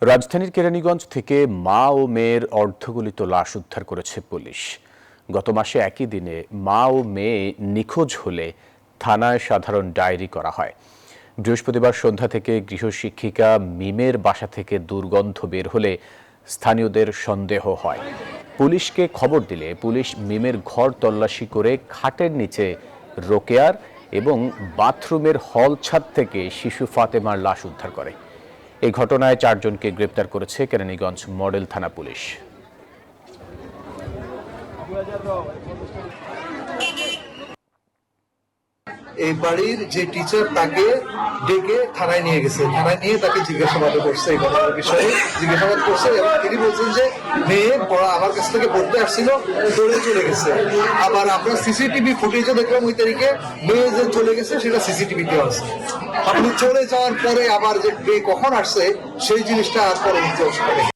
রাজধানীর কেরানীগঞ্জ থেকে মা ও মেয়ের অর্ধগলিত লাশ উদ্ধার করেছে পুলিশ। গত মাসে একই দিনে মা ও মেয়ে নিখোঁজ হলে থানায় সাধারণ ডায়েরি করা হয়। বৃহস্পতিবার সন্ধ্যা থেকে গৃহশিক্ষিকা মিমের বাসা থেকে দুর্গন্ধ বের হলে স্থানীয়দের সন্দেহ হয়। পুলিশকে খবর দিলে পুলিশ মিমের ঘর তল্লাশি করে খাটের নিচে রোকেয়ার এবং বাথরুমের হল ছাদ থেকে শিশু ফাতেমার লাশ উদ্ধার করে। এই ঘটনায় 4 জনকে গ্রেপ্তার করেছে কেরানীগঞ্জ মডেল থানা পুলিশ। এই বাড়ির যে টিচার তাকে ডেকে থানায় নিয়ে গেছে, থানায় নিয়ে তাকে জিজ্ঞাসাবাদ করছে, এই ঘটনার বিষয়ে জিজ্ঞাসাবাদ করছে এবং তিনি বলছেন যে মেয়ে আমার কাছ থেকে পড়তে আসছিল, দৌড়ে চলে গেছে। আবার আপনার সিসিটিভি ফুটেজে দেখলাম ওই তারিখে মেয়ে যে চলে গেছে সেটা সিসিটিভিতে আছে। আপনি চলে যাওয়ার পরে আবার যে মেয়ে কখন আসছে সেই জিনিসটা আর পরবর্তী অবস্থায়